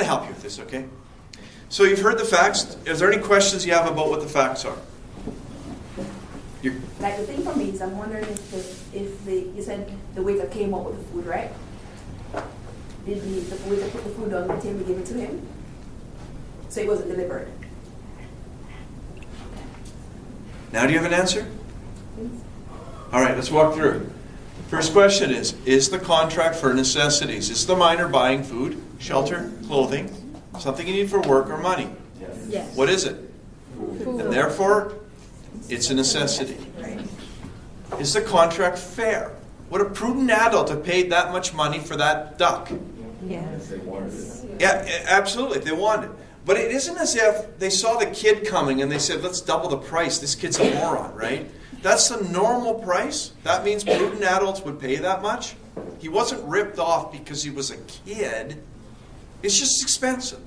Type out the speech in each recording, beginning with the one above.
to help you with this, okay? So you've heard the facts. Is there any questions you have about what the facts are? Like the thing for me is I'm wondering if you said the waiter came out with the food, right? Did the waiter put the food on the table and give it to him? So it wasn't delivered. Now do you have an answer? All right, let's walk through. First question is the contract for necessities? Is the miner buying food, shelter, clothing, something you need for work or money? Yes. What is it? Food. And therefore, it's a necessity. Is the contract fair? Would a prudent adult have paid that much money for that duck? Yes. Yeah, absolutely, if they wanted it. But it isn't as if they saw the kid coming and they said, let's double the price. This kid's a moron, right? That's the normal price. That means prudent adults would pay that much. He wasn't ripped off because he was a kid. It's just expensive.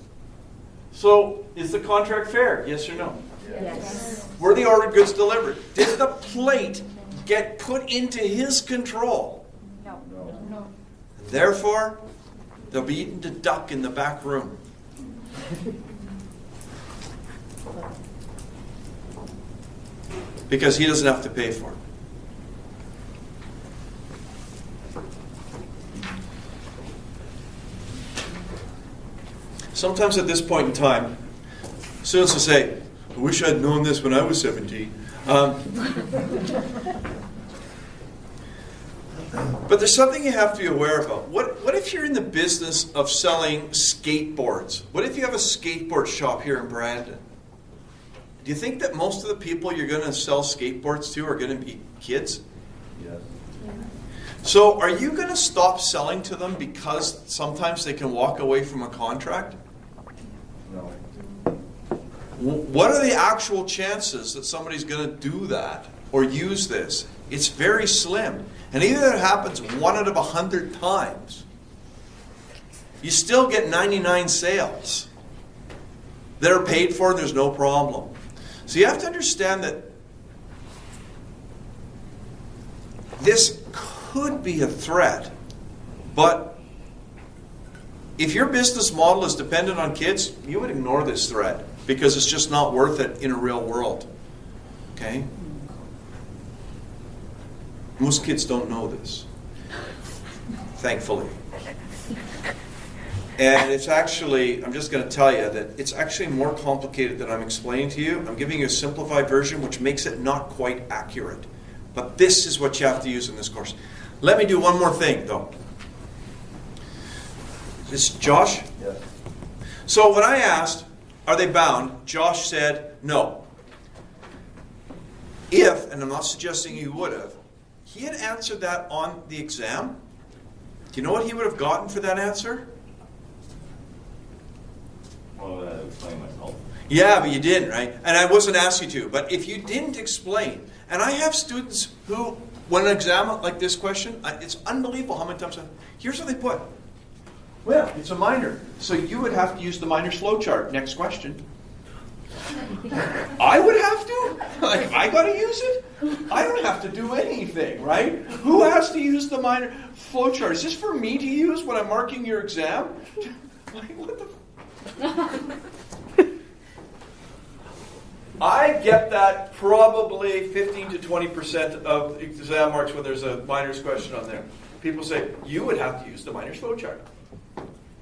So, is the contract fair? Yes or no? Yes. Were the ordered goods delivered? Did the plate get put into his control? No. Therefore, they'll be eating the duck in the back room. Because he doesn't have to pay for it. Sometimes at this point in time, students will say, I wish I'd known this when I was 17. But there's something you have to be aware about. What if you're in the business of selling skateboards? What if you have a skateboard shop here in Brandon? Do you think that most of the people you're going to sell skateboards to are going to be kids? Yes. So are you going to stop selling to them because sometimes they can walk away from a contract? No. What are the actual chances that somebody's going to do that or use this? It's very slim. And even if it happens 1 out of 100 times, you still get 99 sales that are paid for and there's no problem. So you have to understand that this could be a threat, but if your business model is dependent on kids, you would ignore this threat because it's just not worth it in a real world. Okay? Most kids don't know this, thankfully. And it's actually, I'm just going to tell you that it's actually more complicated than I'm explaining to you. I'm giving you a simplified version, which makes it not quite accurate. But this is what you have to use in this course. Let me do one more thing, though. Is this Josh? Yes. So when I asked, are they bound? Josh said no. If, and I'm not suggesting he would have, he had answered that on the exam, do you know what he would have gotten for that answer? Well, I explain myself. Yeah, but you didn't, right? And I wasn't asking you to. But if you didn't explain, and I have students who, when an exam like this question, it's unbelievable how many times here's what they put. Well, it's a minor. So you would have to use the minor's flow chart. Next question. I would have to? Like, I got to use it? I don't have to do anything, right? Who has to use the minor flow chart? Is this for me to use when I'm marking your exam? Like, what the... I get that probably 15 to 20% of exam marks when there's a minor's question on there. People say, you would have to use the minor's flow chart.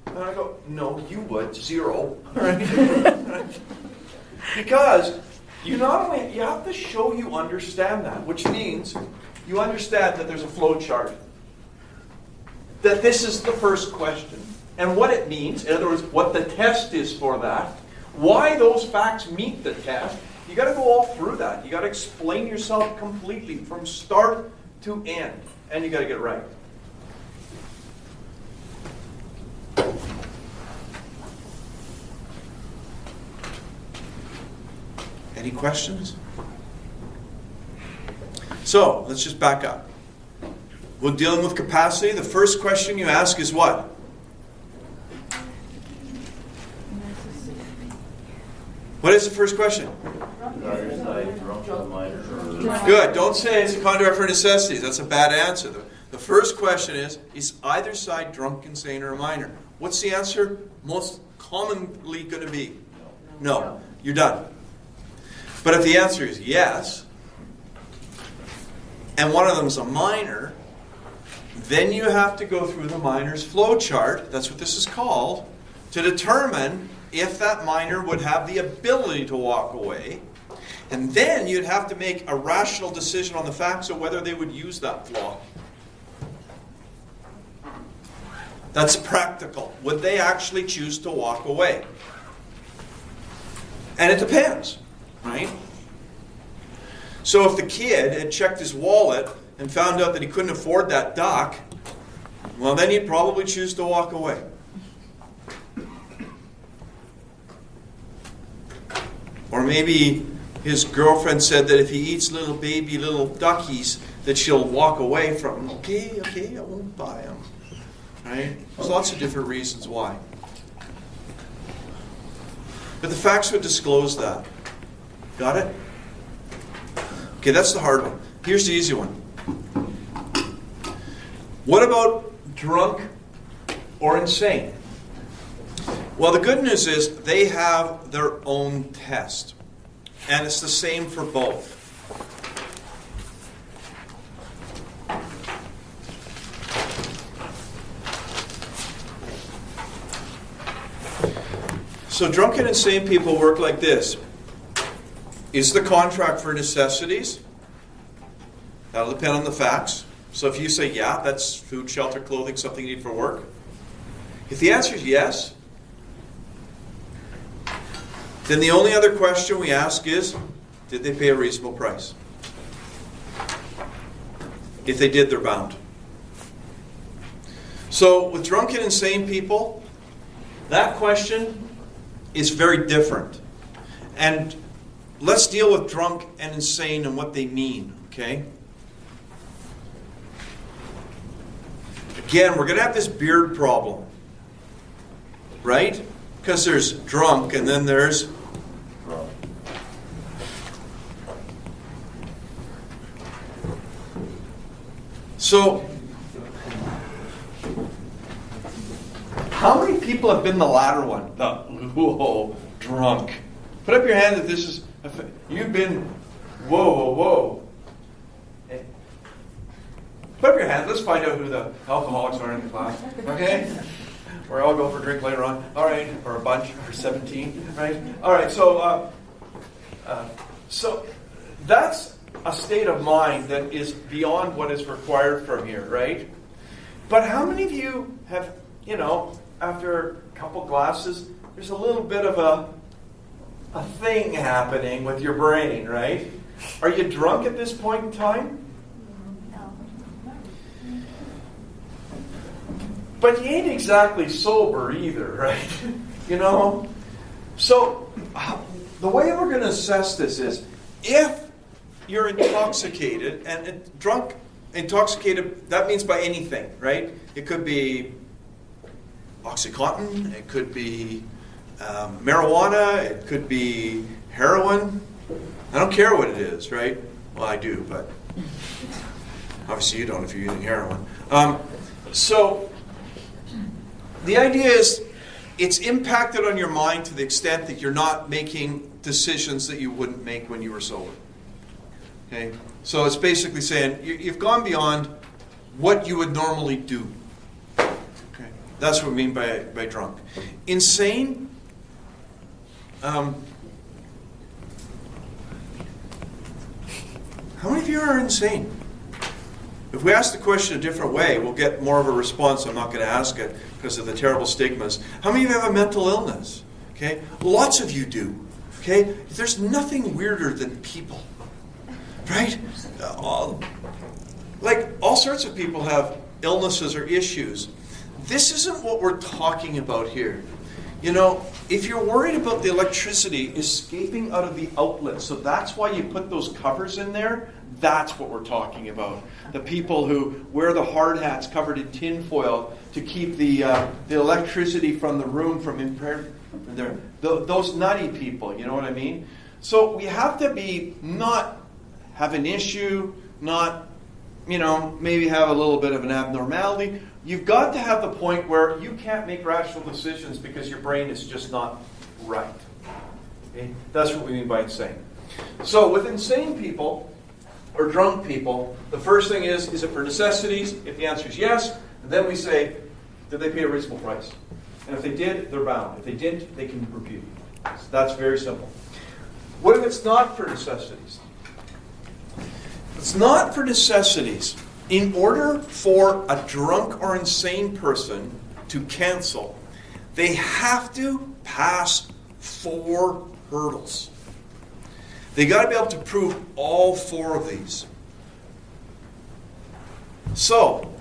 And I go, no, you would, 0. Right? Because you not only, you have to show you understand that, which means you understand that there's a flow chart. That this is the first question. And what it means, in other words, what the test is for that, why those facts meet the test. You got to go all through that. You got to explain yourself completely from start to end. And you got to get it right. Any questions? So, let's just back up. When dealing with capacity, the first question you ask is what? What is the first question? Good. Don't say it's a contract for necessities. That's a bad answer. The first question is either side drunk, insane, or a minor? What's the answer most commonly going to be? No. No. You're done. But if the answer is yes, and one of them is a minor, then you have to go through the minor's flow chart, that's what this is called, to determine if that minor would have the ability to walk away. And then you'd have to make a rational decision on the facts of whether they would use that flow. That's practical. Would they actually choose to walk away? And it depends, right? So if the kid had checked his wallet and found out that he couldn't afford that duck, well, then he'd probably choose to walk away. Or maybe his girlfriend said that if he eats little baby little duckies, that she'll walk away from him. Okay, I won't buy them. Right? There's lots of different reasons why. But the facts would disclose that. Got it? Okay, that's the hard one. Here's the easy one. What about drunk or insane? Well, the good news is they have their own test. And it's the same for both. So drunk and insane people work like this. Is the contract for necessities? That'll depend on the facts. So if you say, yeah, that's food, shelter, clothing, something you need for work. If the answer is yes, then the only other question we ask is, did they pay a reasonable price? If they did, they're bound. So with drunk and insane people, that question is very different. And let's deal with drunk and insane and what they mean, okay? Again, we're going to have this beard problem, right? Because there's drunk and then there's so, how many people have been the latter one? The whoa, drunk. Put up your hand if this is, you've been, whoa. Put up your hand. Let's find out who the alcoholics are in the class. Okay? Or I'll go for a drink later on. All right. Or a bunch. Or 17. Right? All right. So, so that's a state of mind that is beyond what is required from here, right? But how many of you have, after a couple glasses, there's a little bit of a thing happening with your brain, right? Are you drunk at this point in time? But you ain't exactly sober either, right? So the way we're going to assess this is, if you're intoxicated, and intoxicated, that means by anything, right? It could be OxyContin, it could be marijuana, it could be heroin. I don't care what it is, right? Well, I do, but obviously you don't if you're using heroin. So the idea is it's impacted on your mind to the extent that you're not making decisions that you wouldn't make when you were sober. Okay? So it's basically saying you've gone beyond what you would normally do. Okay? That's what we mean by drunk. Insane, how many of you are insane? If we ask the question a different way, we'll get more of a response. I'm not going to ask it because of the terrible stigmas. How many of you have a mental illness? Okay? Lots of you do. Okay? There's nothing weirder than people. Right? Like all sorts of people have illnesses or issues. This isn't what we're talking about here. If you're worried about the electricity escaping out of the outlet, so that's why you put those covers in there, that's what we're talking about. The people who wear the hard hats covered in tin foil to keep the electricity from the room from impaired. Those nutty people, you know what I mean? So we have to be not have an issue, not maybe have a little bit of an abnormality. You've got to have the point where you can't make rational decisions because your brain is just not right. Okay? That's what we mean by insane. So with insane people, or drunk people, the first thing is it for necessities? If the answer is yes, then we say, did they pay a reasonable price? And if they did, they're bound. If they didn't, they can repudiate. So that's very simple. What if it's not for necessities? It's not for necessities. In order for a drunk or insane person to cancel, they have to pass 4 hurdles. They got to be able to prove all 4 of these. So,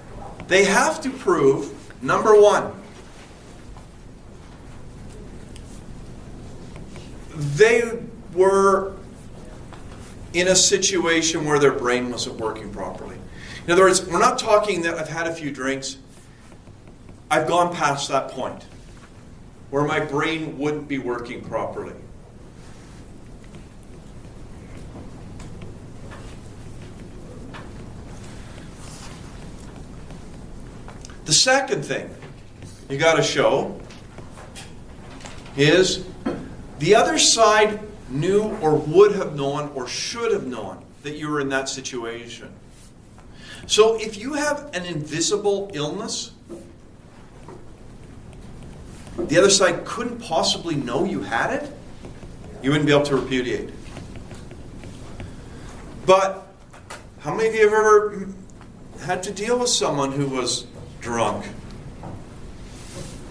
they have to prove, number 1, they were in a situation where their brain wasn't working properly. In other words, we're not talking that I've had a few drinks. I've gone past that point where my brain wouldn't be working properly. The second thing you got to show is the other side knew or would have known or should have known that you were in that situation. So if you have an invisible illness, the other side couldn't possibly know you had it, you wouldn't be able to repudiate. But how many of you have ever had to deal with someone who was drunk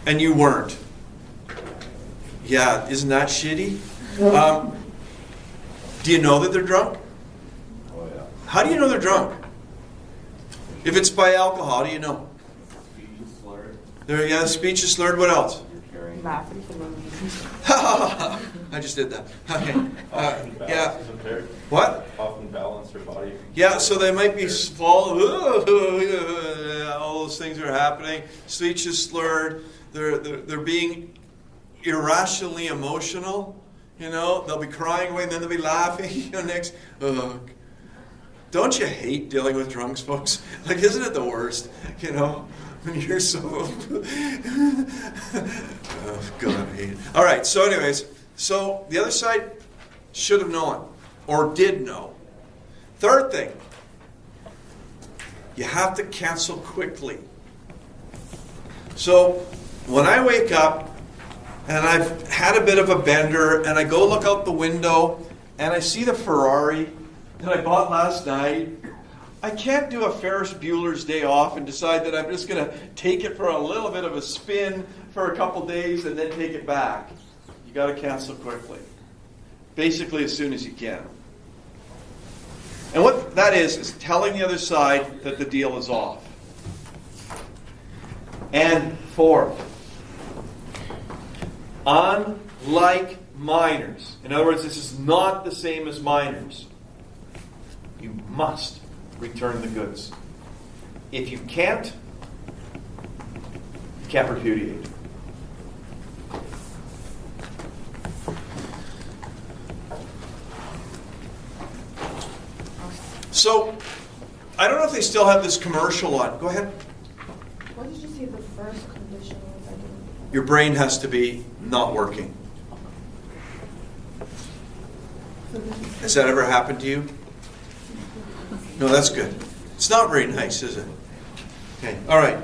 and you weren't? Yeah, isn't that shitty? Do you know that they're drunk? Oh, yeah. How do you know they're drunk? If it's by alcohol, how do you know? Speech is slurred. The speech is slurred. What else? You're carrying. Laughing for no reason. I just did that. Okay. Often balance Yeah. is impaired. What? Often balance or body. Yeah, so they might be fall. All those things are happening. Speech is slurred. They're being irrationally emotional. They'll be crying away and then they'll be laughing. Next. Don't you hate dealing with drunks, folks? Isn't it the worst? When you're so... oh, God, I hate it. All right, so anyways, so the other side should have known or did know. Third thing, you have to cancel quickly. So when I wake up and I've had a bit of a bender and I go look out the window and I see the Ferrari that I bought last night, I can't do a Ferris Bueller's Day Off and decide that I'm just going to take it for a little bit of a spin for a couple days and then take it back. You got to cancel quickly. Basically as soon as you can. And what that is telling the other side that the deal is off. And fourth, unlike minors, in other words, this is not the same as minors, you must return the goods. If you can't repudiate. So, I don't know if they still have this commercial on. Go ahead. What did you say the first condition was? I didn't. Your brain has to be not working. Has that ever happened to you? No, that's good. It's not very nice, is it? Okay, all right.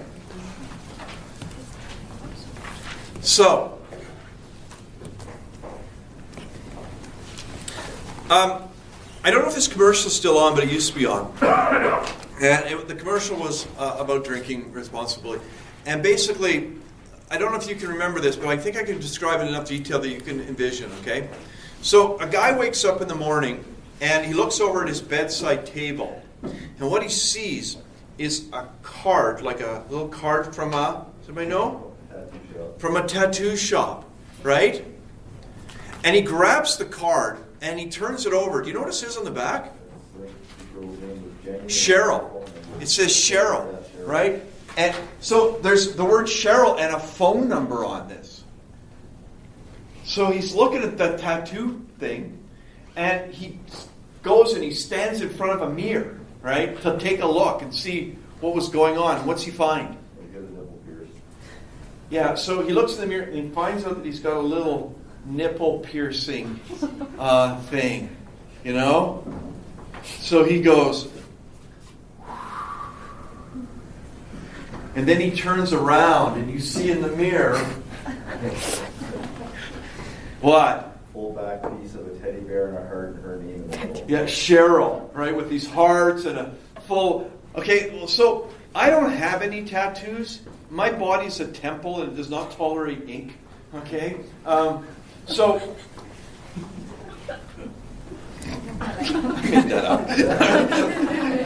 So, I don't know if this commercial is still on, but it used to be on. And the commercial was about drinking responsibly. And basically, I don't know if you can remember this, but I think I can describe it in enough detail that you can envision, okay? So a guy wakes up in the morning and he looks over at his bedside table. And what he sees is a card, like a little card from a, does anybody know? From a tattoo shop, right? And he grabs the card and he turns it over. Do you know what it says on the back? Cheryl. It says Cheryl, right? And so there's the word Cheryl and a phone number on this. So he's looking at the tattoo thing and he goes and he stands in front of a mirror right, to take a look and see what was going on. What's he find? They get a nipple pierced. Yeah, so he looks in the mirror and he finds out that he's got a little nipple piercing thing, you know? So he goes, and then he turns around and you see in the mirror, what? Full back piece of a teddy bear and a heart and her name in the middle. Yeah, Cheryl, right, with these hearts and a full... Okay, well, so I don't have any tattoos. My body's a temple and it does not tolerate ink, okay? So... I made that up.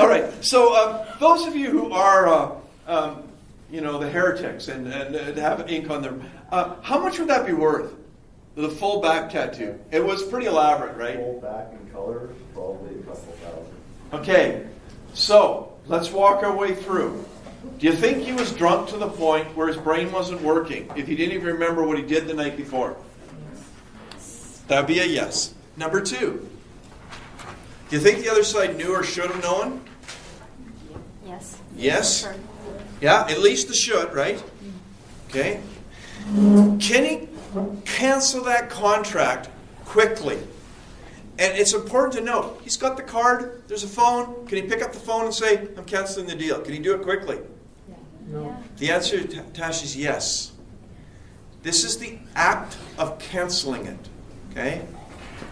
All right, so those of you who are, the heretics and have ink on them, how much would that be worth? The full back tattoo. It was pretty elaborate, right? Full back in color, probably a couple thousand. Okay, so let's walk our way through. Do you think he was drunk to the point where his brain wasn't working if he didn't even remember what he did the night before? That'd be a yes. Number 2. Do you think the other side knew or should have known? Yes. Yes? Sure. Yeah, at least the should, right? Okay. Can he cancel that contract quickly? And it's important to note, he's got the card, there's a phone. Can he pick up the phone and say, I'm canceling the deal? Can he do it quickly? Yeah. The answer, Tash, is yes. This is the act of canceling it. Okay?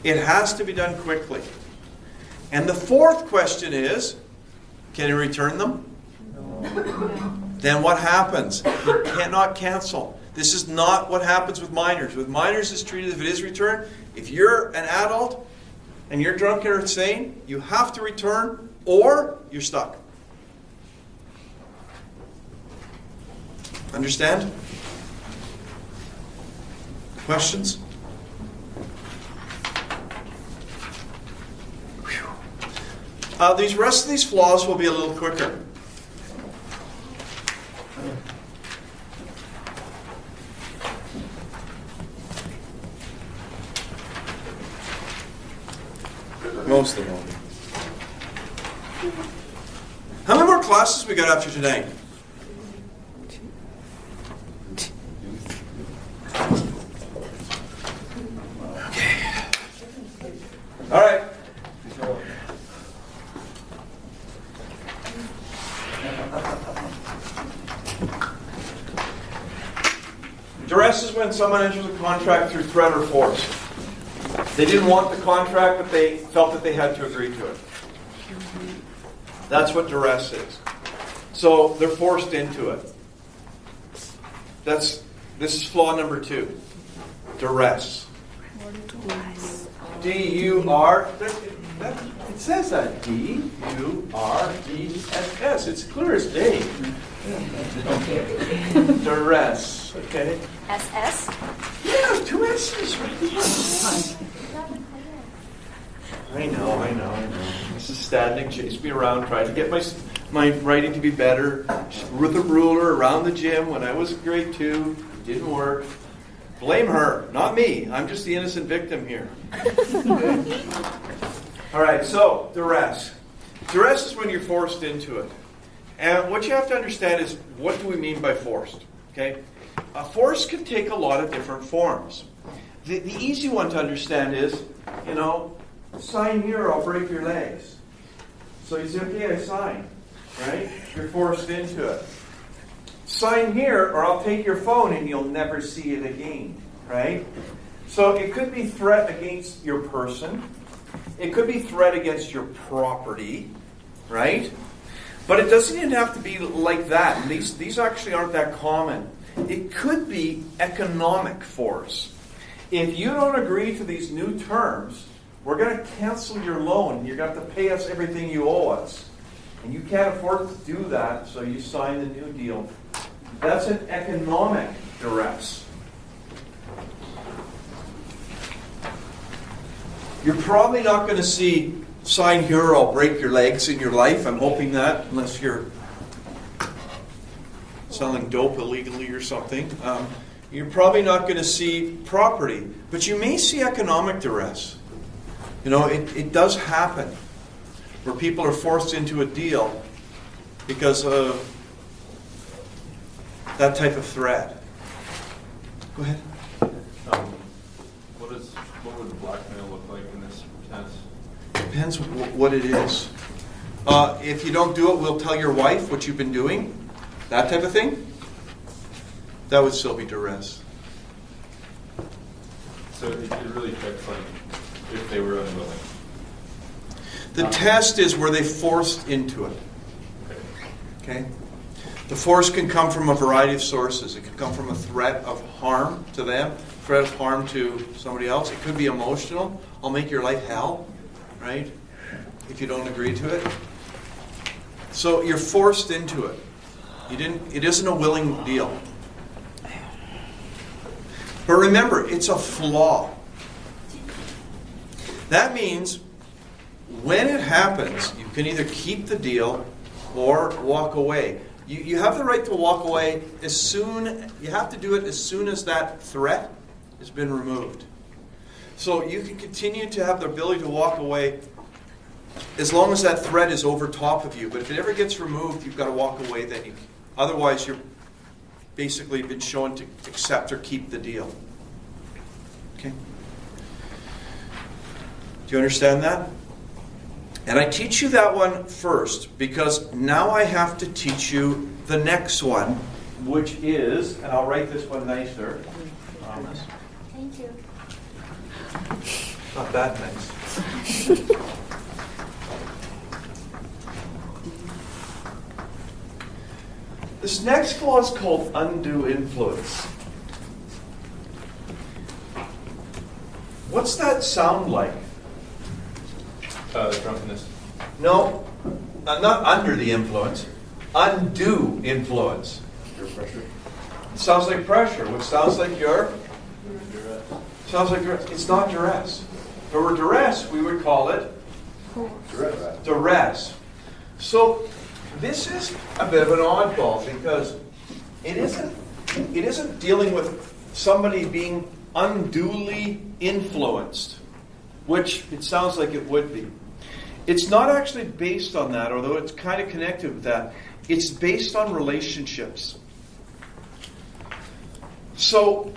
It has to be done quickly. And the 4th question is, can he return them? Then what happens? He cannot cancel. This is not what happens with minors. With minors, it's treated if it is returned. If you're an adult and you're drunk or insane, you have to return or you're stuck. Understand? Questions? These rest of these flaws will be a little quicker. Most of them. How many more classes we got after tonight? Okay. All right. Duress is when someone enters a contract through threat or force. They didn't want the contract, but they felt that they had to agree to it. That's what duress is. So they're forced into it. This is flaw number 2. Duress. D-U-R. It says that. D-U-R-E-S-S. It's clear as day. Duress. Okay. SS? Yeah, 2 S's right there. I know. Mrs. Stadnick chased me around trying to get my writing to be better with a ruler around the gym when I was in grade 2. It didn't work. Blame her, not me. I'm just the innocent victim here. All right, so duress. Duress is when you're forced into it. And what you have to understand is, what do we mean by forced? Okay? A force can take a lot of different forms. The easy one to understand is, sign here, I'll break your legs. So you say, okay, I sign. Right? You're forced into it. Sign here, or I'll take your phone and you'll never see it again. Right? So it could be threat against your person. It could be threat against your property. Right? But it doesn't even have to be like that. These actually aren't that common. It could be economic force. If you don't agree to these new terms, we're going to cancel your loan. You're going to have to pay us everything you owe us. And you can't afford to do that, so you sign the new deal. That's an economic duress. You're probably not going to see sign here or I'll break your legs in your life. I'm hoping that, unless you're selling dope illegally or something. You're probably not going to see property, but you may see economic duress. It does happen. where people are forced into a deal because of that type of threat. Go ahead. What would blackmail look like in this sense? Depends what it is. If you don't do it, we'll tell your wife what you've been doing. That type of thing. That would still be duress. So it really checks like if they were unwilling. The test is were they forced into it. Okay? The force can come from a variety of sources. It can come from a threat of harm to them, threat of harm to somebody else. It could be emotional. I'll make your life hell, right? If you don't agree to it. So you're forced into it. It isn't a willing deal. But remember, it's a flaw. That means when it happens, you can either keep the deal or walk away. You have the right to walk away you have to do it as soon as that threat has been removed. So you can continue to have the ability to walk away as long as that threat is over top of you. But if it ever gets removed, you've got to walk away then. Otherwise, you're basically been shown to accept or keep the deal. Okay? Do you understand that? And I teach you that one first because now I have to teach you the next one, which is, and I'll write this one nicer. Promise. Thank you. Not that nice. This next flaw is called undue influence. What's that sound like? Drunkenness. No, not under the influence. Undue influence. Peer pressure. It sounds like pressure. What sounds like Duress. sounds like duress. It's not duress. If it were duress, we would call it duress. So this is a bit of an oddball because it isn't dealing with somebody being unduly influenced, which it sounds like it would be. It's not actually based on that, although it's kind of connected with that. It's based on relationships. So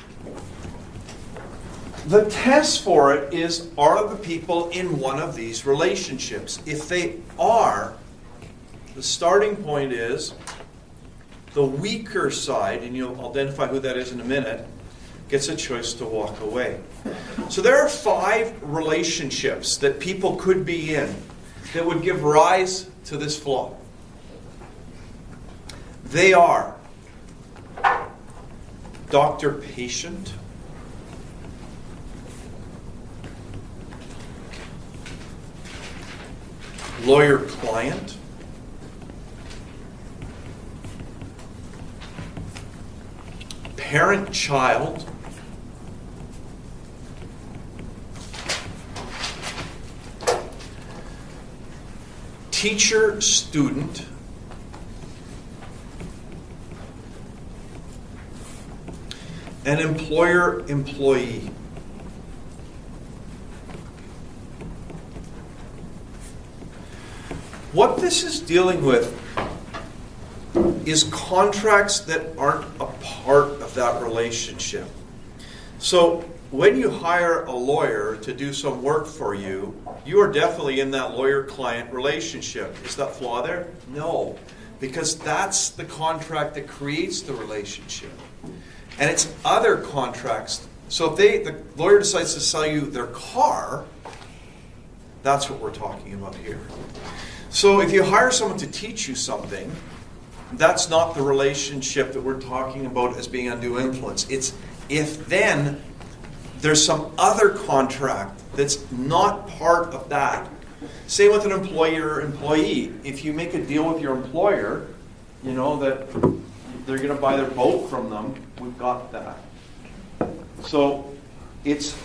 the test for it is, are the people in one of these relationships? If they are, the starting point is the weaker side, and you'll identify who that is in a minute, gets a choice to walk away. So there are 5 relationships that people could be in that would give rise to this flaw. They are doctor-patient, lawyer-client, parent-child, teacher-student, and employer-employee. What this is dealing with is contracts that aren't a part of that relationship. So when you hire a lawyer to do some work for you, you are definitely in that lawyer-client relationship. Is that flaw there? No, because that's the contract that creates the relationship. And it's other contracts. So if the lawyer decides to sell you their car, that's what we're talking about here. So if you hire someone to teach you something, that's not the relationship that we're talking about as being undue influence. It's if then there's some other contract that's not part of that. Same with an employer-employee. If you make a deal with your employer, you know that they're going to buy their boat from them, we've got that. So it's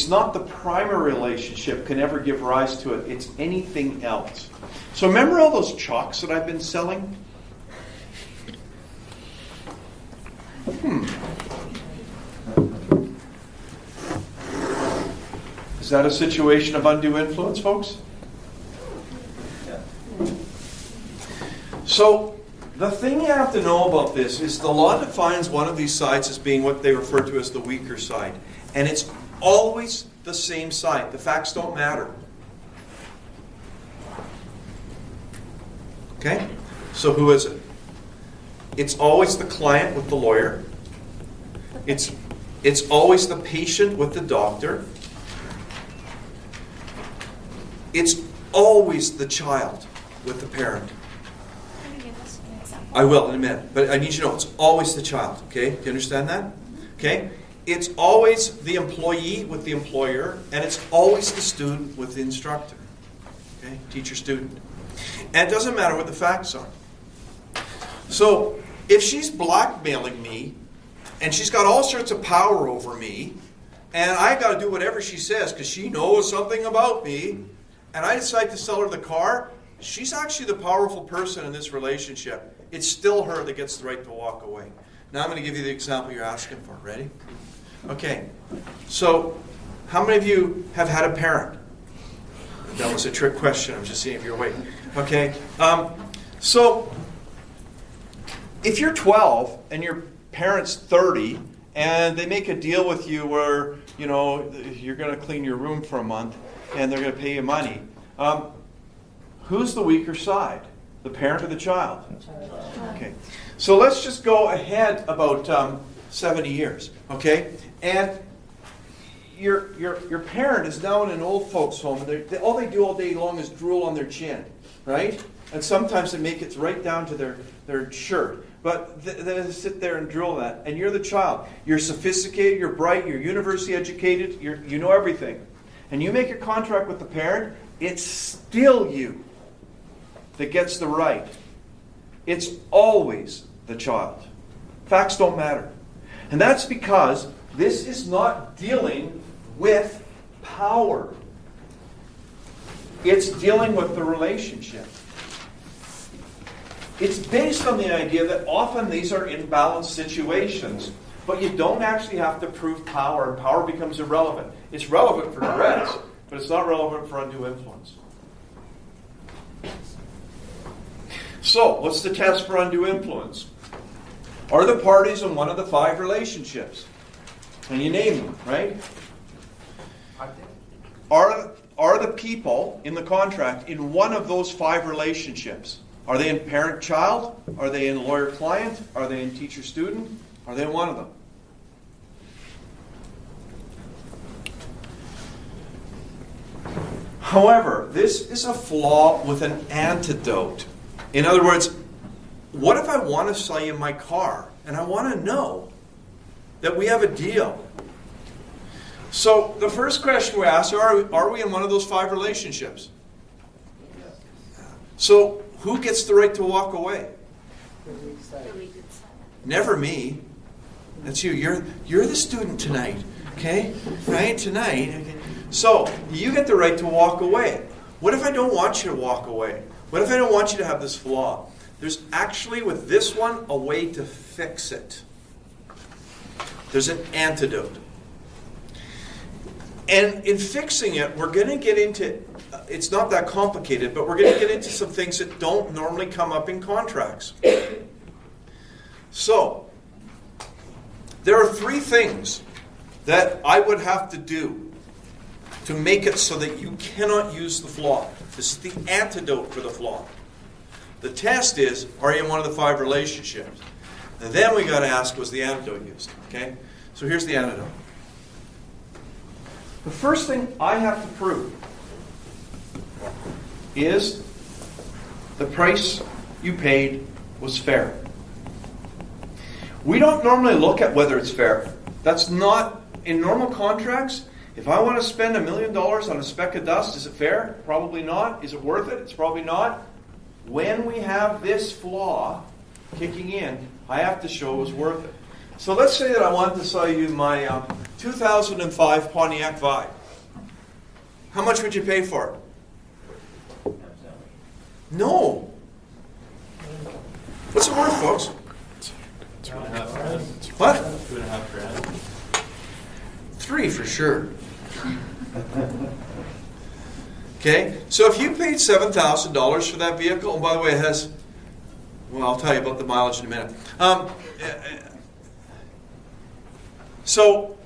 not the primary relationship can ever give rise to it. It's anything else. So remember all those chalks that I've been selling? Is that a situation of undue influence, folks? So the thing you have to know about this is the law defines one of these sides as being what they refer to as the weaker side. And it's always the same side. The facts don't matter. Okay? So who is it? It's always the client with the lawyer. It's always the patient with the doctor. It's always the child with the parent. Can you give us an example? I will in a minute, but I need you to know it's always the child, okay? Do you understand that? Okay? It's always the employee with the employer, and it's always the student with the instructor. Okay? Teacher-student. And it doesn't matter what the facts are. So, if she's blackmailing me, and she's got all sorts of power over me, and I got to do whatever she says because she knows something about me, and I decide to sell her the car, she's actually the powerful person in this relationship. It's still her that gets the right to walk away. Now I'm going to give you the example you're asking for. Ready? Okay. So, how many of you have had a parent? That was a trick question. I'm just seeing if you're awake. Okay. So, if you're 12 and your parent's 30 and they make a deal with you where, you know, you're going to clean your room for a month and they're going to pay you money, who's the weaker side? The parent or the child? Okay. So let's just go ahead about 70 years. Okay? And your parent is now in an old folks' home. And all they do all day long is drool on their chin. Right? And sometimes they make it right down to their shirt. But they sit there and drool that. And you're the child. You're sophisticated, you're bright, you're university educated, you know everything. And you make a contract with the parent, it's still you that gets the right. It's always the child. Facts don't matter. And that's because this is not dealing with power. It's dealing with the relationship. It's based on the idea that often these are imbalanced situations, but you don't actually have to prove power, and power becomes irrelevant. It's relevant for duress, but it's not relevant for undue influence. So, what's the test for undue influence? Are the parties in one of the 5 relationships? And you name them, right? Are the people in the contract in one of those 5 relationships? Are they in parent-child? Are they in lawyer-client? Are they in teacher-student? Are they in one of them? However, this is a flaw with an antidote. In other words, what if I want to sell you my car and I want to know that we have a deal? So the first question we ask are we in one of those 5 relationships? So who gets the right to walk away? Never me. That's you. You're the student tonight. Okay? Right? Tonight. Okay. So you get the right to walk away. What if I don't want you to walk away? What if I don't want you to have this flaw? There's actually, with this one, a way to fix it. There's an antidote. And in fixing it, we're going to get into, it's not that complicated, but we're going to get into some things that don't normally come up in contracts. So, there are 3 things that I would have to do to make it so that you cannot use the flaw. This is the antidote for the flaw. The test is, are you in one of the 5 relationships? And then we got to ask, was the antidote used? Okay? So here's the antidote. The first thing I have to prove is the price you paid was fair. We don't normally look at whether it's fair. That's not, in normal contracts, if I want to spend $1 million on a speck of dust, is it fair? Probably not. Is it worth it? It's probably not. When we have this flaw kicking in, I have to show it was worth it. So let's say that I want to sell you my 2005 Pontiac Vibe. How much would you pay for it? No. What's it worth, folks? $2.5 What? $2.5 grand. 3 for sure. Okay, so if you paid $7,000 for that vehicle, and by the way, it has Well, I'll tell you about the mileage in a minute. So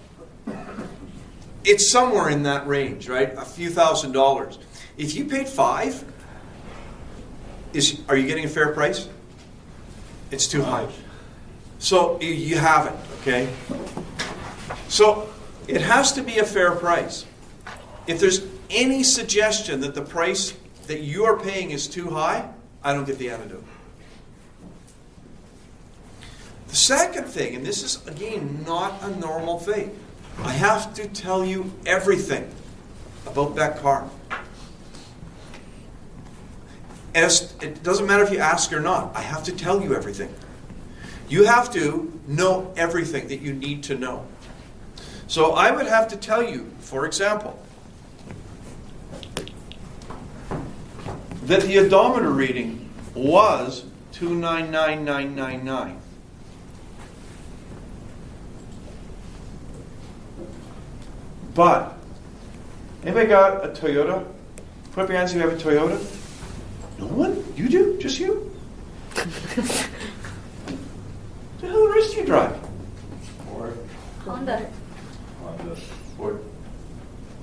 it's somewhere in that range, right? A few $1,000s. If you paid $5,000, are you getting a fair price? It's too high. So you haven't, okay? So it has to be a fair price. If there's any suggestion that the price that you are paying is too high, I don't get the antidote. The second thing, and this is, again, not a normal thing, I have to tell you everything about that car. It doesn't matter if you ask or not. I have to tell you everything. You have to know everything that you need to know. So I would have to tell you, for example, that the odometer reading was 299,999. But, anybody got a Toyota? Put up your hands if you have a Toyota. No one? You do? Just you? The hell the rest do you drive? Ford. Honda. Honda. Ford.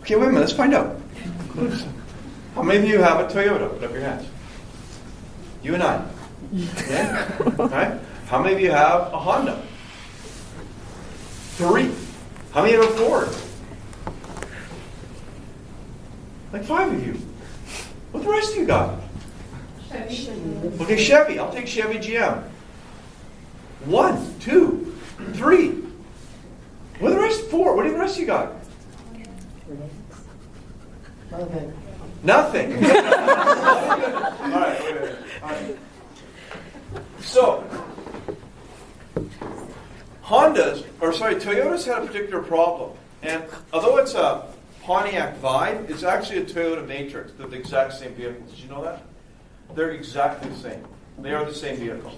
Okay, wait a minute. Let's find out. How many of you have a Toyota? Put up your hands. You and I. Yeah? Right? How many of you have a Honda? 3. How many have a Ford? Like 5 of you. What the rest of you got? Okay, Chevy. I'll take Chevy GM. 1, 2, 3. What are the rest? 4. What do the rest of you got? Nothing. All right, wait a minute. All right. So, Toyota's had a particular problem. And although it's a Pontiac Vibe, it's actually a Toyota Matrix. They're the exact same vehicle. Did you know that? They're exactly the same. They are the same vehicle.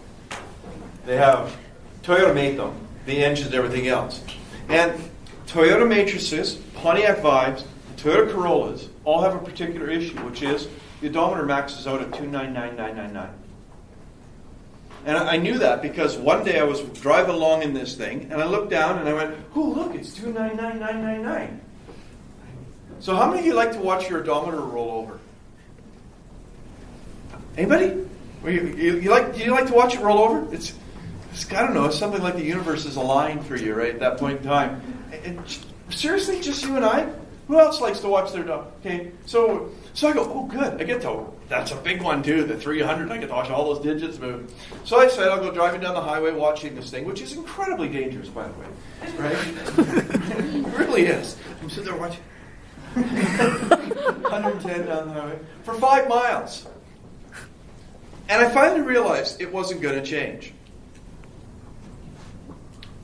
They have, Toyota made them, the engines and everything else. And Toyota Matrices, Pontiac Vibes, Toyota Corollas all have a particular issue, which is the odometer maxes out at 299,999. And I knew that because one day I was driving along in this thing, and I looked down and I went, oh, look, it's 299,999. So how many of you like to watch your odometer roll over? Anybody? Do you like to watch it roll over? It's I don't know, it's something like the universe is aligned for you, right, at that point in time. And seriously, just you and I? Who else likes to watch their dog? Okay, so I go, oh, good. I get to, that's a big one, too, the 300. I get to watch all those digits move. So I said, I'll go driving down the highway watching this thing, which is incredibly dangerous, by the way. Right? It really is. I'm sitting there watching. 110 down the highway for 5 miles. And I finally realized it wasn't going to change.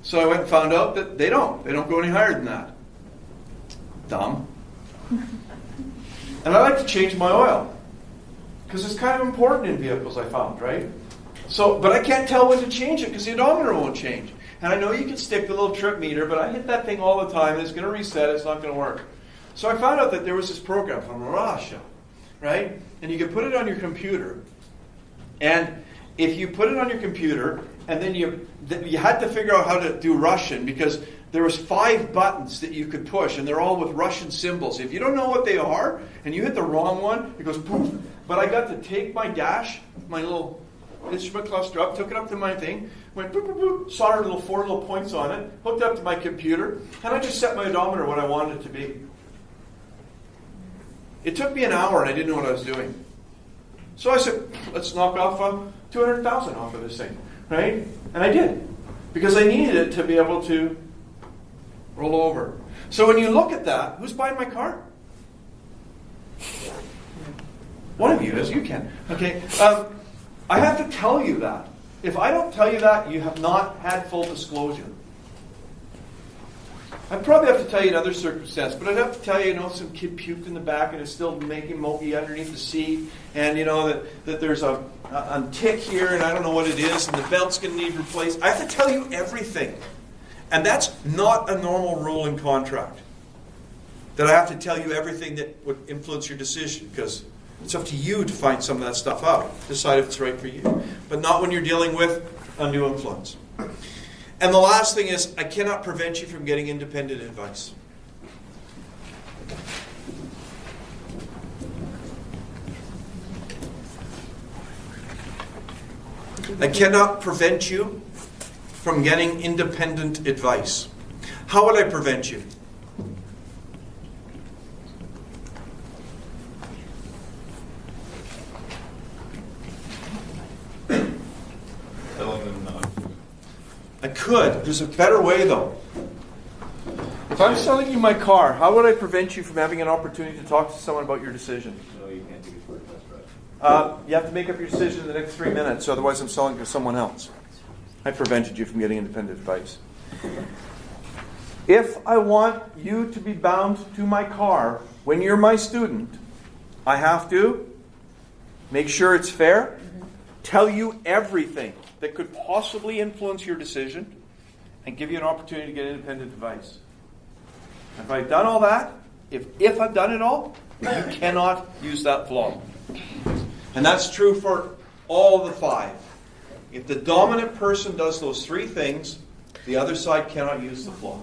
So I went and found out that they don't go any higher than that. Dumb. And I like to change my oil. Because it's kind of important in vehicles, I found, right? So, but I can't tell when to change it because the odometer won't change. And I know you can stick the little trip meter, but I hit that thing all the time and it's going to reset, it's not going to work. So I found out that there was this program from Russia, right? And you could put it on your computer. And if you put it on your computer, and then you had to figure out how to do Russian because there was 5 buttons that you could push, and they're all with Russian symbols. If you don't know what they are, and you hit the wrong one, it goes poof. But I got to take my dash, my little instrument cluster up, took it up to my thing, went boop, boop, boop, soldered 4 little points on it, hooked up to my computer, and I just set my odometer what I wanted it to be. It took me an hour, and I didn't know what I was doing. So I said, let's knock off 200,000 off of this thing, right? And I did, because I needed it to be able to roll over. So when you look at that, who's buying my car? One of you is, you can. Okay, I have to tell you that. If I don't tell you that, you have not had full disclosure. I'd probably have to tell you in other circumstances, but I'd have to tell you, some kid puked in the back and is still making moki underneath the seat, and that there's a tick here, and I don't know what it is, and the belt's going to need replaced. I have to tell you everything. And that's not a normal rule in contract. That I have to tell you everything that would influence your decision, because It's up to you to find some of that stuff out, decide if it's right for you. But not when you're dealing with undue influence. And the last thing is, I cannot prevent you from getting independent advice. I cannot prevent you from getting independent advice. How would I prevent you? Telling them not to. I could. There's a better way, though. If I'm selling you my car, how would I prevent you from having an opportunity to talk to someone about your decision? No, you can't take it for a test drive. You have to make up your decision in the next 3 minutes, otherwise I'm selling to someone else. I prevented you from getting independent advice. If I want you to be bound to my car when you're my student, I have to make sure it's fair, tell you everything that could possibly influence your decision, and give you an opportunity to get independent advice. If I've done all that, if I've done it all, you cannot use that flaw. And that's true for all the 5. If the dominant person does those 3 things, the other side cannot use the flaw.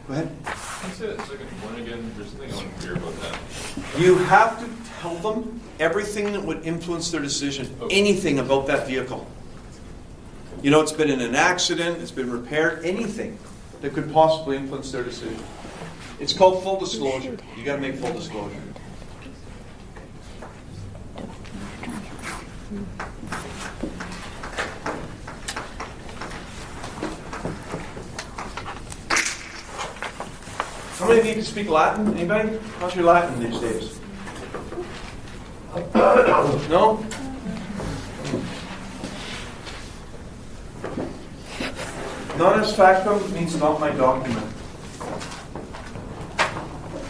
Go ahead. Can you say that second point again? There's something unclear about that. You have to tell them everything that would influence their decision, anything about that vehicle. You know, it's been in an accident, it's been repaired, anything that could possibly influence their decision. It's called full disclosure. You got to make full disclosure. How many of you can speak Latin? Anybody? How's your Latin these days? No? Non est factum means not my document.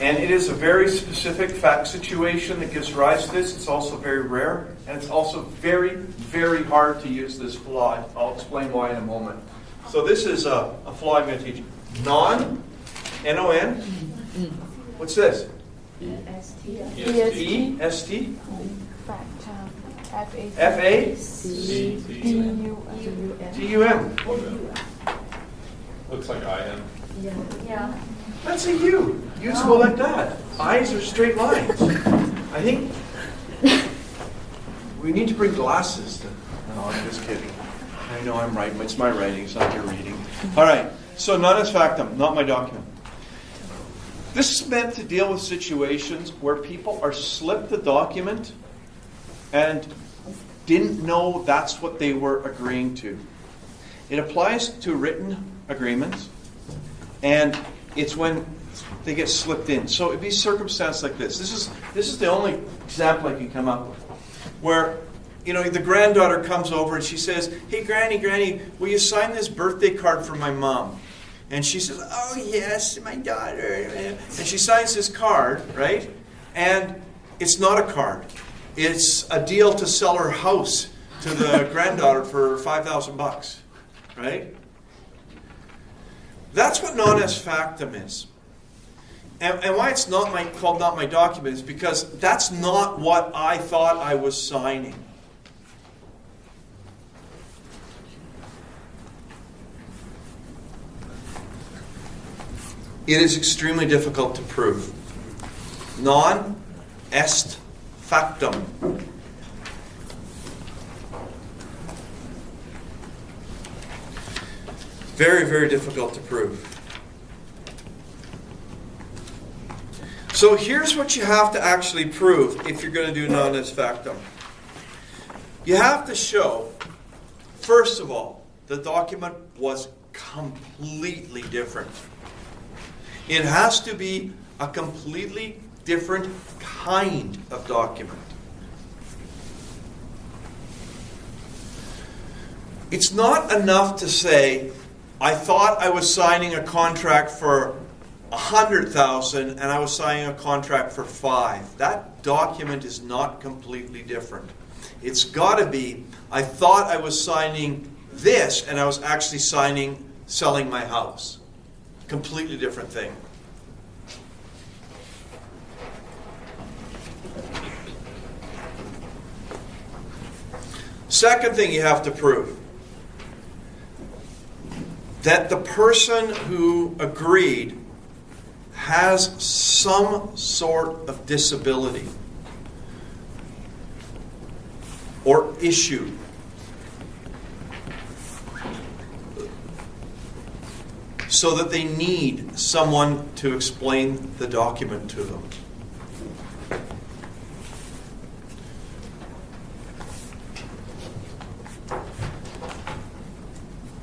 And it is a very specific fact situation that gives rise to this. It's also very rare. And it's also very, very hard to use this flaw. I'll explain why in a moment. So this is a flaw I'm going to teach. Non, N-O-N. What's this? EST. E-S-T. F-A. F-A-C-T-U-M. Looks like I am. Yeah. That's a U. Usable like that. Eyes are straight lines. I think we need to bring glasses. No, I'm just kidding. I know I'm right. It's my writing. It's not your reading. All right. So non est factum, not my document. This is meant to deal with situations where people are slipped the document and didn't know that's what they were agreeing to. It applies to written agreements, and it's when they get slipped in. So it'd be a circumstance like this. This is the only example I can come up with, where the granddaughter comes over and she says, "Hey, Granny, will you sign this birthday card for my mom?" And she says, "Oh yes, my daughter." And she signs this card, right? And it's not a card. It's a deal to sell her house to the granddaughter for $5,000, right? That's what non est factum is. And why it's called not my document is because that's not what I thought I was signing. It is extremely difficult to prove. Non est factum. Very, very difficult to prove. So here's what you have to actually prove if you're going to do non est factum. You have to show, first of all, the document was completely different. It has to be a completely different kind of document. It's not enough to say, I thought I was signing a contract for $100,000 and I was signing a contract for $5,000. That document is not completely different. It's got to be, I thought I was signing this and I was actually selling my house. Completely different thing. Second thing you have to prove, that the person who agreed has some sort of disability or issue. So that they need someone to explain the document to them.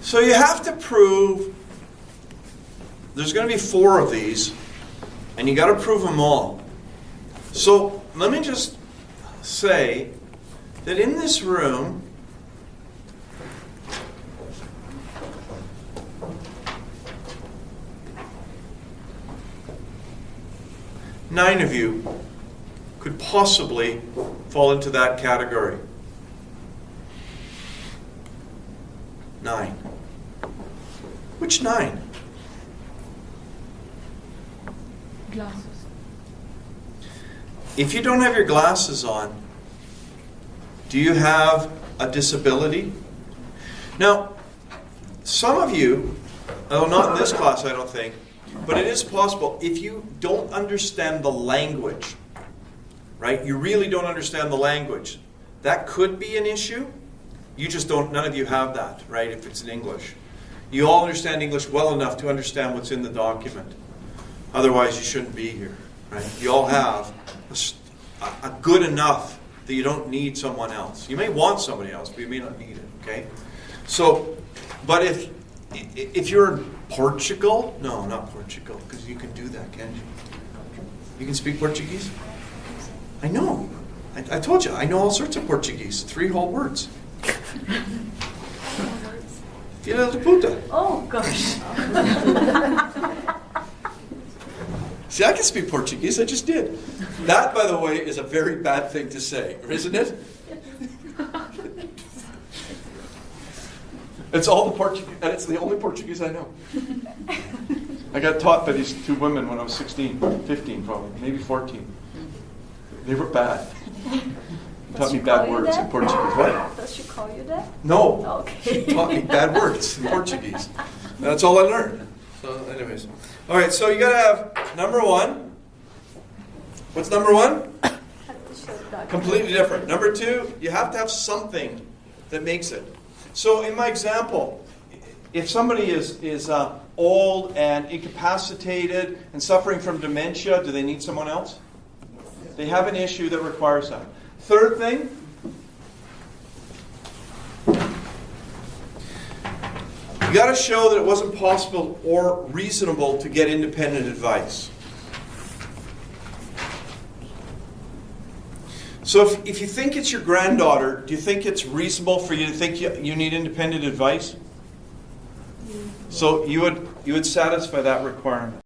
So you have to prove, there's going to be 4 of these, and you got to prove them all. So let me just say that in this room, nine of you could possibly fall into that category. 9. Which 9? Glasses. If you don't have your glasses on, do you have a disability? Now, some of you, although not in this class I don't think, but it is possible, if you don't understand the language, right? You really don't understand the language. That could be an issue. You just don't, none of you have that, right, if it's in English. You all understand English well enough to understand what's in the document. Otherwise, you shouldn't be here, right? You all have a good enough that you don't need someone else. You may want somebody else, but you may not need it, okay? So, but if you're in Portugal, no, not Portugal, because you can do that, can't you? You can speak Portuguese? I know. I told you, I know all sorts of Portuguese. 3 whole words. Filha de puta. Oh gosh. See, I can speak Portuguese. I just did. That, by the way, is a very bad thing to say, isn't it? It's all the Portuguese, and it's the only Portuguese I know. I got taught by these 2 women when I was 16, 15 probably, maybe 14. They were bad. They taught me bad words in Portuguese. What? Does she call you that? No. Okay. She taught me bad words in Portuguese. That's all I learned. So anyways. All right, so you got to have number 1. What's number 1? Completely different. Number 2, you have to have something that makes it. So in my example, if somebody is old and incapacitated and suffering from dementia, do they need someone else? They have an issue that requires that. Third thing, you got to show that it wasn't possible or reasonable to get independent advice. So if you think it's your granddaughter, do you think it's reasonable for you to think you need independent advice? So you would satisfy that requirement.